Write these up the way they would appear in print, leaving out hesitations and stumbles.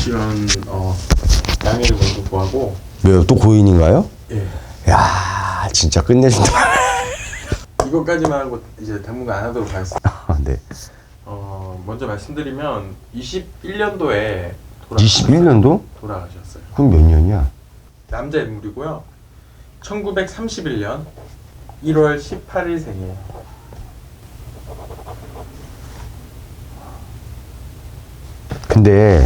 주시면 양해를 먼저 구하고. 왜요? 또 고인인가요? 예. 야, 진짜 끝내준다. 이것까지만 하고 이제 당분간 안 하도록 하겠습니다. 네. 먼저 말씀드리면 21년도에 21년도? 돌아가셨어요. 그럼 몇 년이야? 남자 인물이고요. 1931년 1월 18일 생이에요. 근데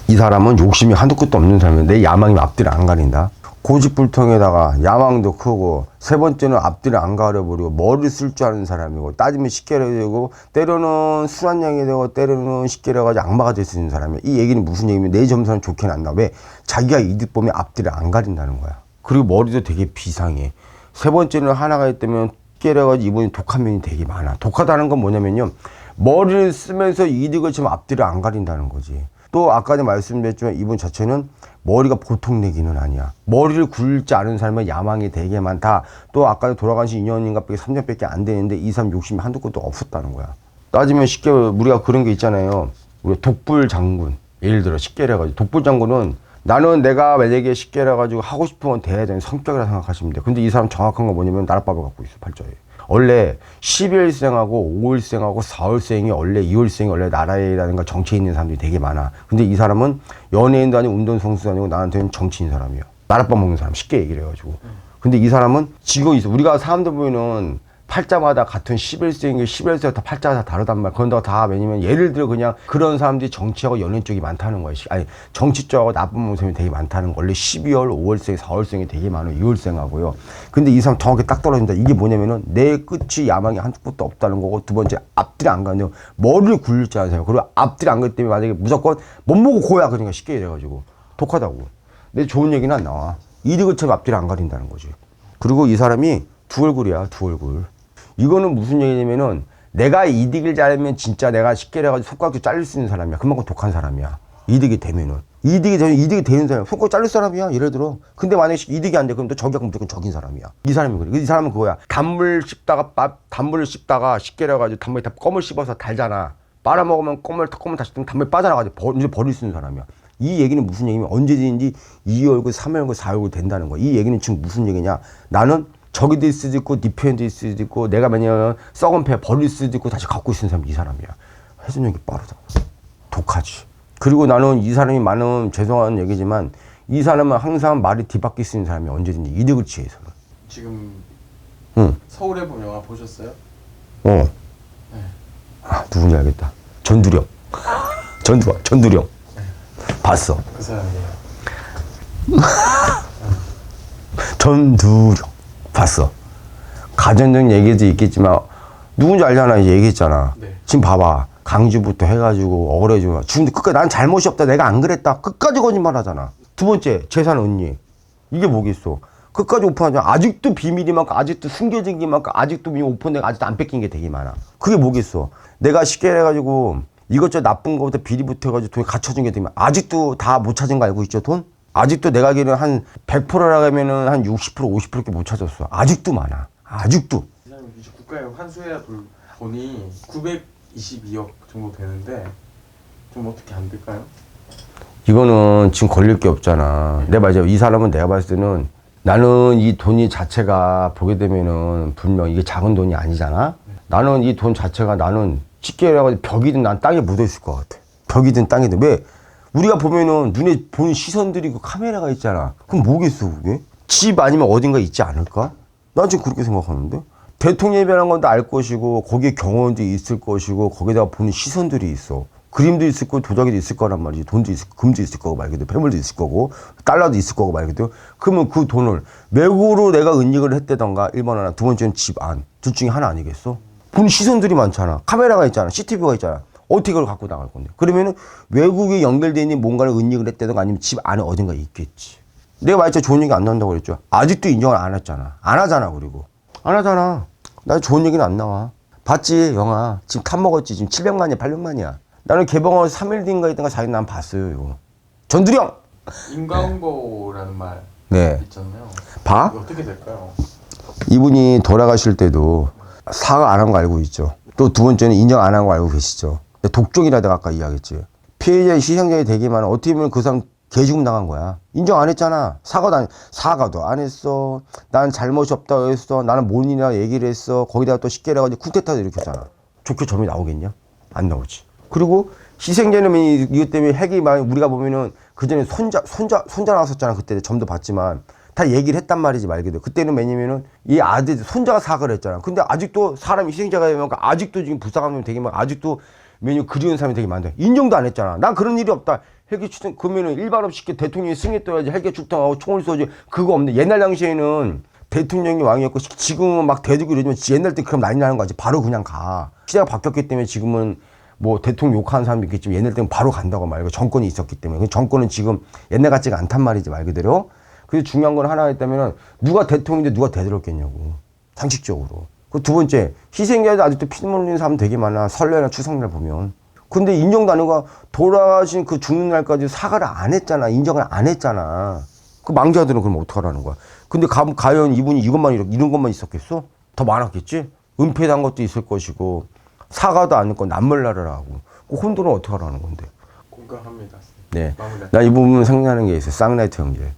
이 사람은 욕심이 한도 끝도 없는 사람인데 내 야망이 앞뒤를 안 가린다. 고집불통에다가 야망도 크고, 세 번째는 앞뒤를 안 가려버리고 머리를 쓸 줄 아는 사람이고, 따지면 식계라 되고, 때로는 술한량이 되고, 때로는 식계라 가지고 악마가 될 수 있는 사람이야. 이 얘기는 무슨 얘기냐면 내 점수는 좋게 난다. 왜? 자기가 이득 보면 앞뒤를 안 가린다는 거야. 그리고 머리도 되게 비상해. 세 번째는 하나가 있다면 식계라 가지고 이분이 독한 면이 되게 많아. 독하다는 건 뭐냐면요, 머리를 쓰면서 이득을 지금 앞뒤를 안 가린다는 거지. 또 아까도 말씀드렸지만 이분 자체는 머리가 보통 얘기는 아니야. 머리를 굴지 않은 사람은 야망이 되게 많다. 또 아까도 돌아가신 2년인가 밖에 3년밖에 안 되는데 이 사람 욕심이 한두 끝도 없었다는 거야. 따지면 쉽게 우리가 그런 게 있잖아요. 우리 독불 장군, 예를 들어 쉽게 해가지고 독불 장군은 나는 내가 만약에 쉽게 해가지고 하고 싶은 건 돼야 되는 성격이라 생각하시면 돼. 근데 이 사람 정확한 건 뭐냐면 나랏밥을 갖고 있어, 팔자에. 원래 12일생하고 5일생하고 4월생이 원래 2월생이 원래 나라에라든가 정치에 있는 사람들이 되게 많아. 근데 이 사람은 연예인도 아니고 운동선수도 아니고 나한테는 정치인 사람이야. 나랏밥 먹는 사람, 쉽게 얘기를 해가지고. 근데 이 사람은 지고 있어. 우리가 사람들 보면은 팔자마다 같은 11세인게 11세가 다 팔자가 다 다르단 말이야. 그런다고 다 왜냐면 예를 들어 그냥 그런 사람들이 정치하고 연예인 쪽이 많다는 거야. 아니 정치 쪽하고 나쁜 모습이 되게 많다는 거. 원래 12월, 5월생, 4월생이 되게 많아요. 2월생하고요. 근데 이 사람 정확히 딱 떨어진다. 이게 뭐냐면은 내 끝이 야망이 한두 끝도 없다는 거고, 두 번째 앞뒤를 안 가는데 머리를 굴릴 줄 아는 사람. 그리고 앞뒤를 안 가기 때문에 만약에 무조건 못 먹고 고야 그러니까 쉽게 돼가지고 독하다고. 근데 좋은 얘기는 안 나와. 이득을 채면 앞뒤를 안 가린다는 거지. 그리고 이 사람이 두 얼굴이야, 두 얼굴. 이거는 무슨 얘기냐면은 내가 이득을 잘하면 진짜 내가 쉽게 해가지고 손가락도 잘릴 수 있는 사람이야. 그만큼 독한 사람이야. 이득이 되면은. 이득이 되는 사람. 손가락 잘릴 사람이야. 예를 들어. 근데 만약에 이득이 안 돼. 그럼 또 저기가 무조건 적인 사람이야. 이 사람이 그래. 이 사람은 그거야. 단물을 씹다가 쉽게 해가지고 단물에 다 껌을 씹어서 달잖아. 빨아먹으면 껌을 다시 단물이 빠져나가지고 이제 버릴 수 있는 사람이야. 이 얘기는 무슨 얘기냐면 언제든지 2얼굴, 3얼굴, 4얼굴 된다는 거야. 이 얘기는 지금 무슨 얘기냐. 나는 적이 될 수도 있고 네 편이 될 수도 있고 내가 만약 썩은 폐 버릴 수도 있고 다시 갖고 있는 사람이 이 사람이야. 회전력이 빠르다. 독하지. 그리고 나는 이 사람이 많은 죄송한 얘기지만 이 사람은 항상 말이 뒤바뀔 수 있는 사람이 언제든지 이득을 취해서는. 지금 응. 서울의 봄 영화 보셨어요? 네. 아, 누군지 알겠다. 전두령. 전두령. 네. 봤어. 그 사람이에요. 전두령. 봤어. 가전적 얘기도 있겠지만 누군지 알잖아. 이제 얘기했잖아. 네. 지금 봐봐. 강주부터 해가지고 억울해지고 지금도 끝까지 난 잘못이 없다. 내가 안 그랬다. 끝까지 거짓말 하잖아. 두 번째 재산 언니. 이게 뭐겠어. 끝까지 오픈하잖아. 아직도 비밀이 많고 아직도 숨겨진 게 많고 아직도 오픈되고 아직도 안 뺏긴 게 되게 많아. 그게 뭐겠어. 내가 쉽게 해가지고 이것저것 나쁜 거부터 비리부터 해가지고 돈이 갖춰진 게 되면 아직도 다 못 찾은 거 알고 있죠 돈? 아직도 내가 알기로는 한 100%라 하면은 한 60%, 50%밖에 못 찾았어. 아직도 많아. 아직도. 이 사람이 이제 국가에 환수해야 될 돈이 922억 정도 되는데 좀 어떻게 안 될까요? 이거는 지금 걸릴 게 없잖아. 내 맞아요. 이 사람은 내가 봤을 때는 나는 이 돈이 자체가 보게 되면은 분명 이게 작은 돈이 아니잖아. 나는 이 돈 자체가 나는 쉽게 해가지고 벽이든 난 땅에 묻어 있을 것 같아. 벽이든 땅이든. 왜? 우리가 보면은 눈에 보는 시선들이 그 카메라가 있잖아. 그럼 뭐겠어 그게? 집 아니면 어딘가 있지 않을까? 난 지금 그렇게 생각하는데. 대통령이라는 건 다 알 것이고 거기에 경호원도 있을 것이고 거기다가 보는 시선들이 있어. 그림도 있을 거고 도자기도 있을 거란 말이지. 돈도 있을 거고 금도 있을 거고 말 그대로 폐물도 있을 거고 달러도 있을 거고 말 그대로. 그러면 그 돈을 외국으로 내가 은닉을 했다던가 1번 하나 두 번째는 집 안. 둘 중에 하나 아니겠어? 보는 시선들이 많잖아. 카메라가 있잖아. CCTV가 있잖아. 어떻게 그걸 갖고 나갈 건데? 그러면은 외국에 연결되어 있는 뭔가를 은닉을 했다든가 아니면 집 안에 어딘가 있겠지. 내가 말했죠. 좋은 얘기 안 나온다고 그랬죠. 아직도 인정을 안 했잖아. 안 하잖아. 그리고 안 하잖아. 나 좋은 얘기는 안 나와. 봤지 영화. 지금 탑 먹었지. 지금 700만이야 800만이야. 나는 개봉하고 3일 뒤인가 있던가 자기 난 봤어요 이거. 전두령! 인과응보라는 말 네. 있잖아요. 봐? 이거 어떻게 될까요? 이분이 돌아가실 때도 사과 안 한 거 알고 있죠. 또 두 번째는 인정 안 한 거 알고 계시죠. 독종이라 내가 아까 이야기했지. 피해자 희생자가 되기만 어떻게 보면 그 사람 개죽음 당한 거야. 인정 안 했잖아. 사과도 안 했어. 난 잘못이 없다고 했어. 나는 뭔 일이라 얘기를 했어. 거기다가 또 쉽게 해가지고 쿠데타도 일으켰잖아. 좋게 점이 나오겠냐? 안 나오지. 그리고 희생자는 이것 때문에 핵이 막 우리가 보면은 그 전에 손자 나왔었잖아. 그때 점도 봤지만 다 얘기를 했단 말이지 말 그대로. 그때는 왜냐면은 이 아들 손자가 사과를 했잖아. 근데 아직도 사람이 희생자가 되면 아직도 지금 불쌍하면 되게 막 아직도 메뉴 그리운 사람이 되게 많다. 인정도 안 했잖아. 난 그런 일이 없다. 헬기 출동 그러면은 일반 없이 대통령이 승리했어야지 헬기 출동하고 총을 쏘지. 그거 없는데 옛날 당시에는 대통령이 왕이었고 지금은 막 대들고 이러지만 옛날 때 그럼 난리 나는 거지. 바로 그냥 가. 시대가 바뀌었기 때문에 지금은 뭐 대통령 욕하는 사람도 있겠지만 옛날 때는 바로 간다고 말고 정권이 있었기 때문에. 그 정권은 지금 옛날 같지가 않단 말이지 말 그대로. 그래서 중요한 건 하나 있다면은 누가 대통령인데 누가 대들었겠냐고. 상식적으로. 그 두 번째 희생자도 아직도 피눈물 흘리는 사람 되게 많아. 설날이나 추석날 보면. 근데 인정도 안 하고 돌아가신 그 죽는 날까지 사과를 안 했잖아. 인정을 안 했잖아. 그 망자들은 그럼 어떡하라는 거야. 근데 과연 이분이 이런 것만 있었겠어? 더 많았겠지? 은폐한 것도 있을 것이고 사과도 안 했고 남몰라를 하고 그 혼돈은 어떡하라는 건데. 공감합니다. 네. 마무리. 나 이 부분 생각나는 게 있어요. 쌍라이트 형제.